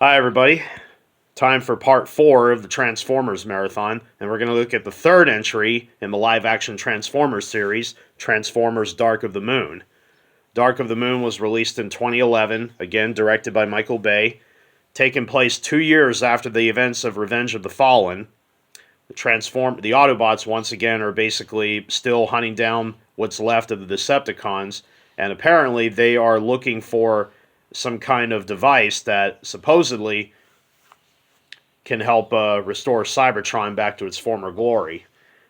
Hi, everybody. Time for part 4 of the Transformers Marathon, and we're going to look at the third entry in the live action Transformers series, Transformers Dark of the Moon. Dark of the Moon was released in 2011, again directed by Michael Bay, taking place 2 years after the events of Revenge of the Fallen. The Autobots, once again, are basically still hunting down what's left of the Decepticons, and apparently they are looking for some kind of device that supposedly can help restore Cybertron back to its former glory.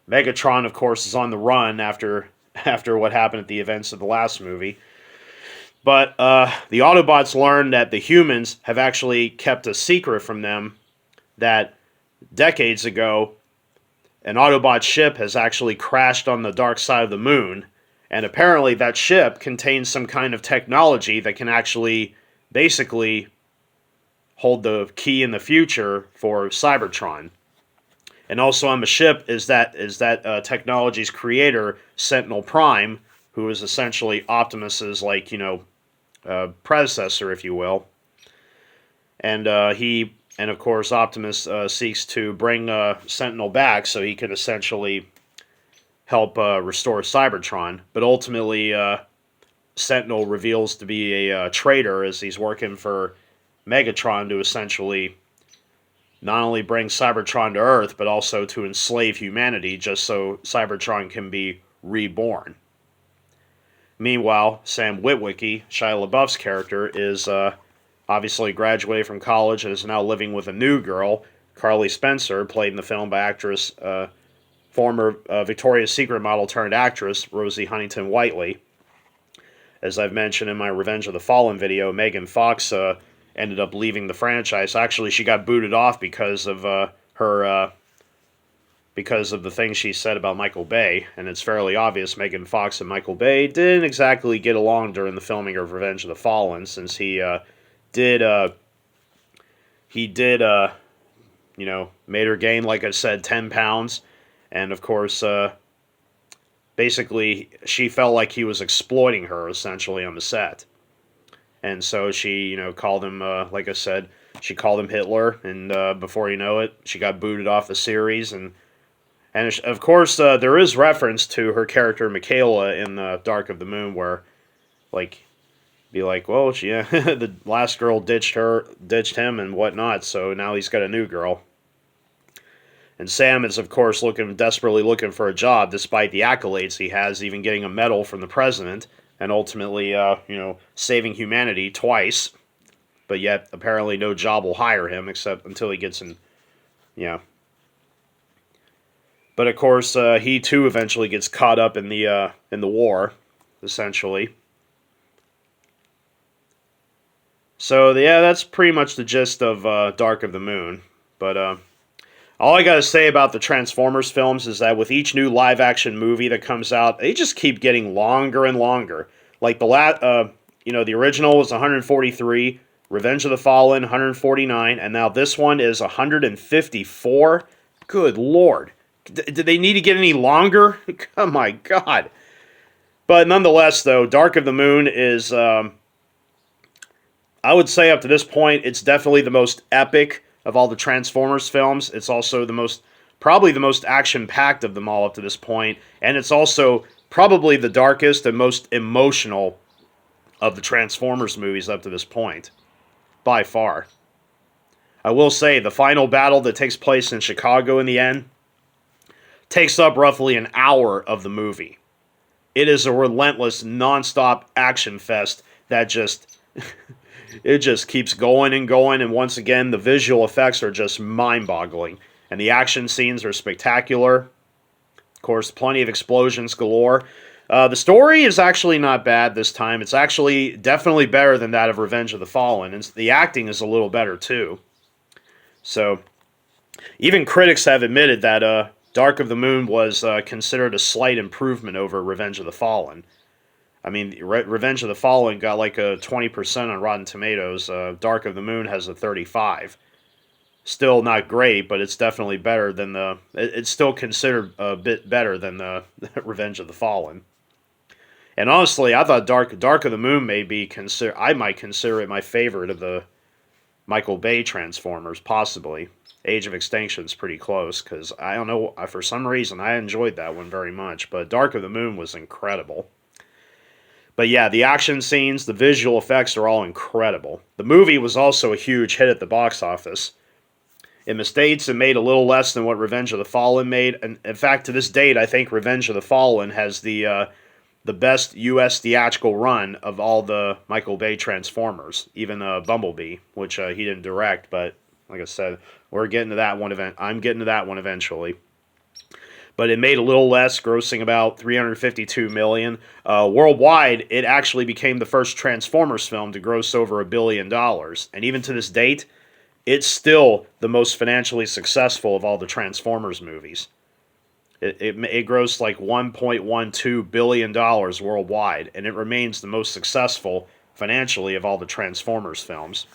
Megatron, of course, is on the run after what happened at the events of the last movie. But the Autobots learn that the humans have actually kept a secret from them that decades ago an Autobot ship has actually crashed on the dark side of the moon, and apparently that ship contains some kind of technology that can actually basically hold the key in the future for Cybertron. And also on the ship is that technology's creator, Sentinel Prime, who is essentially Optimus's predecessor, if you will. And of course Optimus seeks to bring Sentinel back so he can essentially help restore Cybertron. But ultimately, Sentinel reveals to be a traitor as he's working for Megatron to essentially not only bring Cybertron to Earth, but also to enslave humanity just so Cybertron can be reborn. Meanwhile, Sam Witwicky, Shia LaBeouf's character, is obviously graduated from college and is now living with a new girl, Carly Spencer, played in the film by former Victoria's Secret model turned actress, Rosie Huntington-Whiteley. As I've mentioned in my Revenge of the Fallen video, Megan Fox ended up leaving the franchise. Actually, she got booted off because of because of the things she said about Michael Bay, and it's fairly obvious Megan Fox and Michael Bay didn't exactly get along during the filming of Revenge of the Fallen, since he did made her gain, like I said, 10 pounds, and of course, basically, she felt like he was exploiting her, essentially, on the set. And so she, called him, like I said, she called him Hitler, and before you know it, she got booted off the series. And of course, there is reference to her character Michaela in Dark of the Moon, where, well, the last girl ditched him and whatnot, so now he's got a new girl. And Sam is, of course, desperately looking for a job, despite the accolades he has, even getting a medal from the president, and ultimately, saving humanity twice. But yet, apparently, no job will hire him except until he gets in, But of course, he too eventually gets caught up in the war, essentially. So yeah, that's pretty much the gist of Dark of the Moon. But all I gotta say about the Transformers films is that with each new live-action movie that comes out, they just keep getting longer and longer. Like the original was 143, Revenge of the Fallen 149, and now this one is 154. Good lord, did they need to get any longer? Oh my god! But nonetheless, though, Dark of the Moon is, I would say up to this point, it's definitely the most epic of all the Transformers films. It's also probably the most action-packed of them all up to this point, and it's also probably the darkest and most emotional of the Transformers movies up to this point, by far. I will say, the final battle that takes place in Chicago in the end takes up roughly an hour of the movie. It is a relentless, non-stop action fest that just... it just keeps going and going, and once again, the visual effects are just mind-boggling. And the action scenes are spectacular. Of course, plenty of explosions galore. The story is actually not bad this time. It's actually definitely better than that of Revenge of the Fallen, and the acting is a little better, too. So, even critics have admitted that Dark of the Moon was considered a slight improvement over Revenge of the Fallen. I mean, Revenge of the Fallen got like a 20% on Rotten Tomatoes. Dark of the Moon has a 35. Still not great, but it's definitely better than it's still considered a bit better than the Revenge of the Fallen. And honestly, I thought Dark of the Moon I might consider it my favorite of the Michael Bay Transformers, possibly. Age of Extinction's pretty close, because I don't know, for some reason, I enjoyed that one very much, but Dark of the Moon was incredible. But yeah, the action scenes, the visual effects are all incredible. The movie was also a huge hit at the box office. In the States, it made a little less than what Revenge of the Fallen made, and in fact, to this date, I think Revenge of the Fallen has the best U.S. theatrical run of all the Michael Bay Transformers, even Bumblebee, which he didn't direct, but like I said, we're getting to that one event. I'm getting to that one eventually. But it made a little less, grossing about $352 million. Worldwide, it actually became the first Transformers film to gross over $1 billion. And even to this date, it's still the most financially successful of all the Transformers movies. It grossed like $1.12 billion worldwide, and it remains the most successful financially of all the Transformers films.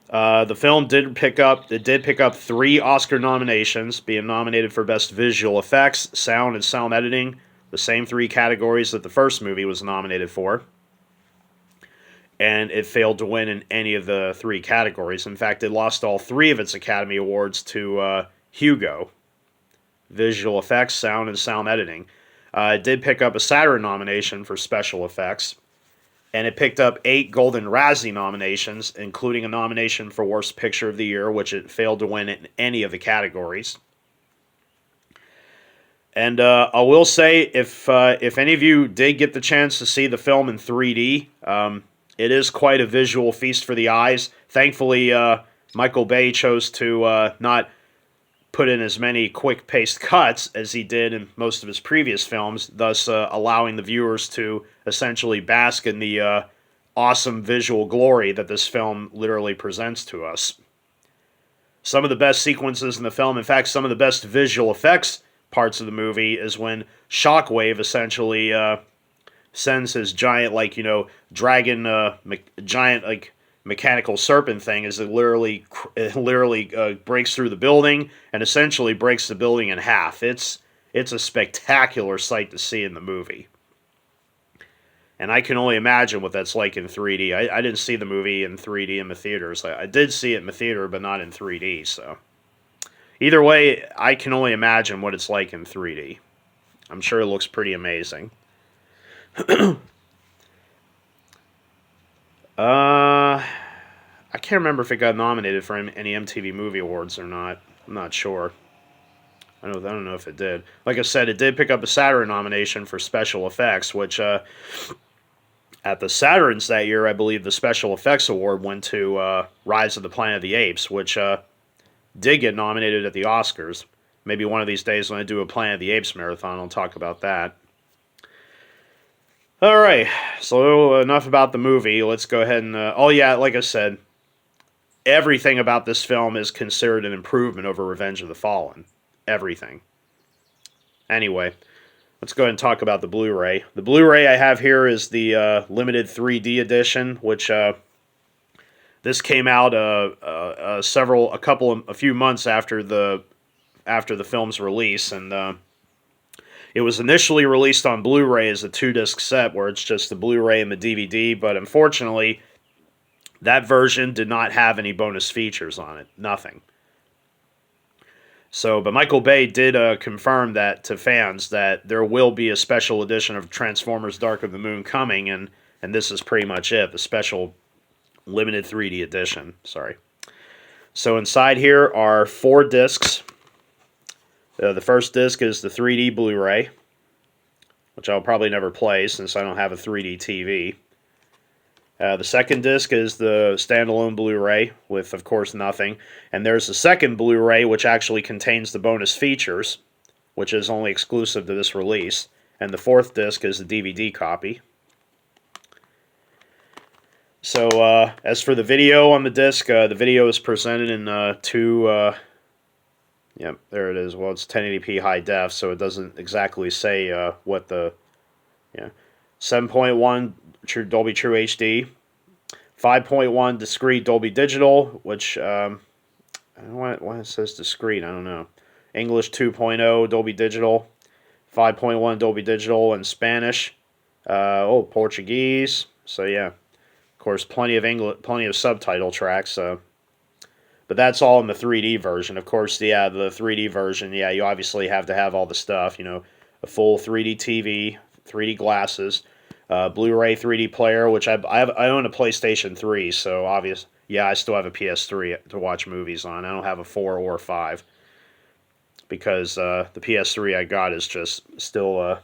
The film did pick up 3 Oscar nominations, being nominated for Best Visual Effects, Sound, and Sound Editing, the same 3 categories that the first movie was nominated for. And it failed to win in any of the 3 categories. In fact, it lost all 3 of its Academy Awards to Hugo. Visual Effects, Sound, and Sound Editing. It did pick up a Saturn nomination for Special Effects. And it picked up 8 Golden Razzie nominations, including a nomination for Worst Picture of the Year, which it failed to win in any of the categories. And I will say, if any of you did get the chance to see the film in 3D, it is quite a visual feast for the eyes. Thankfully, Michael Bay chose to not put in as many quick-paced cuts as he did in most of his previous films, thus allowing the viewers to essentially bask in the awesome visual glory that this film literally presents to us. Some of the best sequences in the film, in fact, some of the best visual effects parts of the movie, is when Shockwave essentially sends his giant, dragon, giant, mechanical serpent thing, as it literally breaks through the building and essentially breaks the building in half. It's a spectacular sight to see in the movie. And I can only imagine what that's like in 3D. I didn't see the movie in 3D in the theaters. I did see it in the theater, but not in 3D, so. Either way, I can only imagine what it's like in 3D. I'm sure it looks pretty amazing. I can't remember if it got nominated for any MTV Movie Awards or not. I'm not sure. I don't know if it did. Like I said, it did pick up a Saturn nomination for special effects, which at the Saturns that year, I believe the special effects award went to Rise of the Planet of the Apes, which did get nominated at the Oscars. Maybe one of these days when I do a Planet of the Apes marathon, I'll talk about that. Alright, so enough about the movie. Let's go ahead and... like I said, everything about this film is considered an improvement over Revenge of the Fallen. Everything. Anyway, let's go ahead and talk about the Blu-ray. The Blu-ray I have here is the limited 3D edition, which this came out a few months after the film's release, and it was initially released on Blu-ray as a 2-disc set, where it's just the Blu-ray and the DVD, but unfortunately, that version did not have any bonus features on it. Nothing. So, but Michael Bay did confirm that to fans that there will be a special edition of Transformers Dark of the Moon coming, and this is pretty much it, the special limited 3D edition. Sorry. So inside here are 4 discs. The first disc is the 3D Blu-ray, which I'll probably never play since I don't have a 3D TV. The second disc is the standalone Blu-ray with, of course, nothing. And there's the second Blu-ray, which actually contains the bonus features, which is only exclusive to this release. And the fourth disc is the DVD copy. So, as for the video on the disc, the video is presented in 2... Yep, there it is. Well, it's 1080p high def, so it doesn't exactly say what the... 7.1 Dolby True HD, 5.1 discrete Dolby Digital, which, why it says discrete, I don't know. English 2.0 Dolby Digital, 5.1 Dolby Digital in Spanish, Portuguese, so yeah. course, plenty of subtitle tracks. But that's all in the 3D version. Of course, yeah, the 3D version, yeah, you obviously have to have all the stuff, a full 3D TV, 3D glasses, Blu-ray 3D player, which I own a PlayStation 3, so yeah, I still have a PS3 to watch movies on. I don't have a 4 or 5 because the PS3 I got is just still an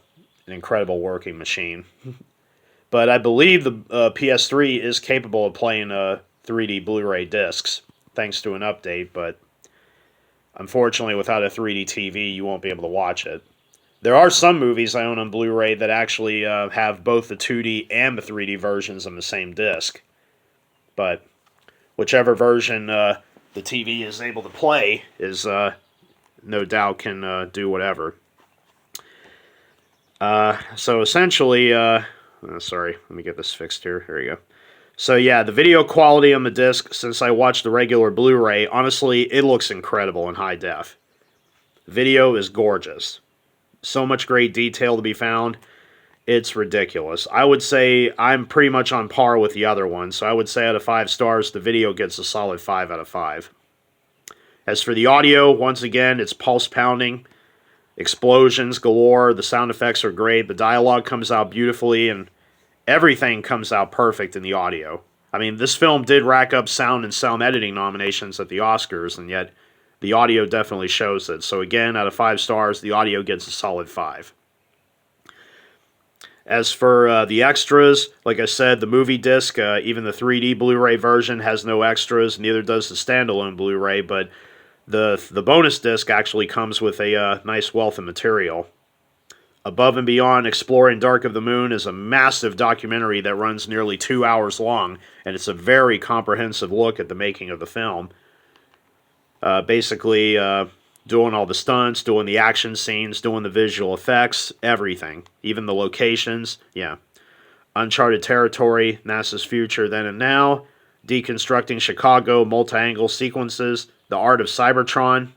incredible working machine. But I believe the PS3 is capable of playing 3D Blu-ray discs thanks to an update, but unfortunately without a 3D TV you won't be able to watch it. There are some movies I own on Blu-ray that actually have both the 2D and the 3D versions on the same disc. But whichever version the TV is able to play is no doubt can do whatever. So essentially, sorry, let me get this fixed here. Here we go. So yeah, the video quality on the disc, since I watched the regular Blu-ray, honestly, it looks incredible in high def. Video is gorgeous. So much great detail to be found. It's ridiculous. I would say I'm pretty much on par with the other one, so I would say out of 5 stars, the video gets a solid 5 out of 5. As for the audio, once again, it's pulse pounding, explosions galore, the sound effects are great, the dialogue comes out beautifully, and everything comes out perfect in the audio. I mean, this film did rack up sound and sound editing nominations at the Oscars, and yet the audio definitely shows it. So again, out of 5 stars, the audio gets a solid 5. As for the extras, like I said, the movie disc, even the 3D Blu-ray version has no extras, neither does the standalone Blu-ray, but the bonus disc actually comes with a nice wealth of material. Above and Beyond Exploring Dark of the Moon is a massive documentary that runs nearly 2 hours long, and it's a very comprehensive look at the making of the film. Basically, doing all the stunts, doing the action scenes, doing the visual effects, everything. Even the locations, yeah. Uncharted Territory, NASA's Future Then and Now, Deconstructing Chicago, multi-angle sequences, The Art of Cybertron.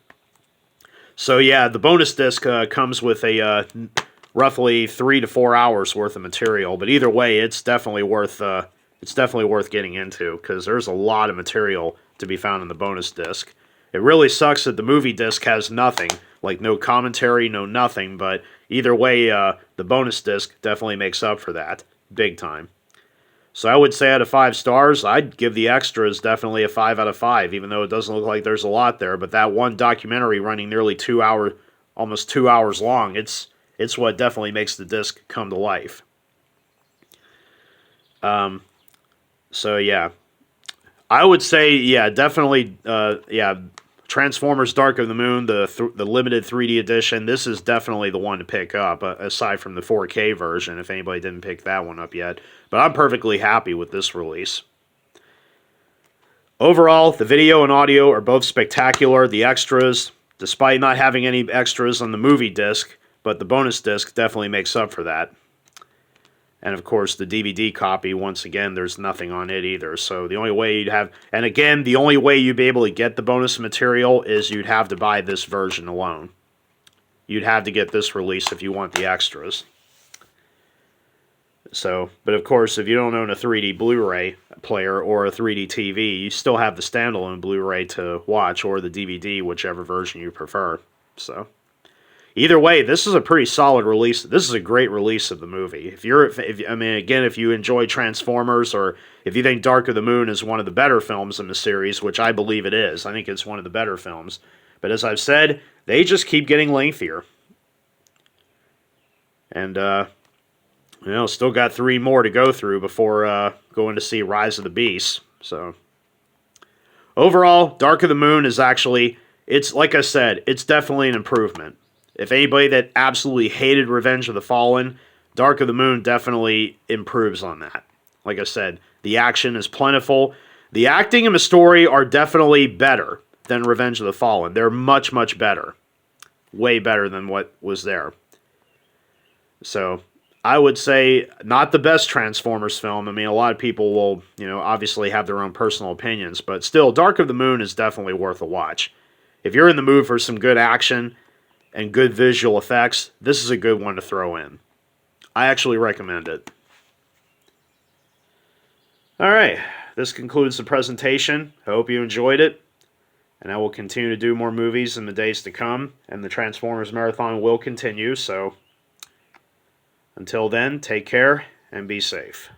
So yeah, the bonus disc comes with a roughly 3 to 4 hours worth of material, but either way, it's definitely worth getting into because there's a lot of material to be found in the bonus disc. It really sucks that the movie disc has nothing, like no commentary, no nothing, but either way, the bonus disc definitely makes up for that, big time. So I would say out of 5 stars, I'd give the extras definitely a 5 out of 5, even though it doesn't look like there's a lot there, but that one documentary running nearly 2 hours, almost 2 hours long, it's what definitely makes the disc come to life. So yeah. I would say, yeah, definitely, Transformers Dark of the Moon, the limited 3D edition, this is definitely the one to pick up, aside from the 4K version, if anybody didn't pick that one up yet. But I'm perfectly happy with this release. Overall, the video and audio are both spectacular. The extras, despite not having any extras on the movie disc, but the bonus disc definitely makes up for that. And of course, the DVD copy, once again, there's nothing on it either. So the only way you'd have, and again, the only way you'd be able to get the bonus material is you'd have to buy this version alone. You'd have to get this release if you want the extras. So, but of course, if you don't own a 3D Blu-ray player or a 3D TV, you still have the standalone Blu-ray to watch, or the DVD, whichever version you prefer. So either way, this is a pretty solid release. This is a great release of the movie. If you enjoy Transformers, or if you think Dark of the Moon is one of the better films in the series, which I believe it is, I think it's one of the better films. But as I've said, they just keep getting lengthier. And, still got 3 more to go through before going to see Rise of the Beast. So, overall, Dark of the Moon is actually, it's like I said, it's definitely an improvement. If anybody that absolutely hated Revenge of the Fallen, Dark of the Moon definitely improves on that. Like I said, the action is plentiful. The acting and the story are definitely better than Revenge of the Fallen. They're much, much better. Way better than what was there. So, I would say not the best Transformers film. I mean, a lot of people will, obviously have their own personal opinions, but still, Dark of the Moon is definitely worth a watch. If you're in the mood for some good action and good visual effects, this is a good one to throw in. I actually recommend it. Alright, this concludes the presentation. I hope you enjoyed it. And I will continue to do more movies in the days to come. And the Transformers Marathon will continue. So until then, take care and be safe.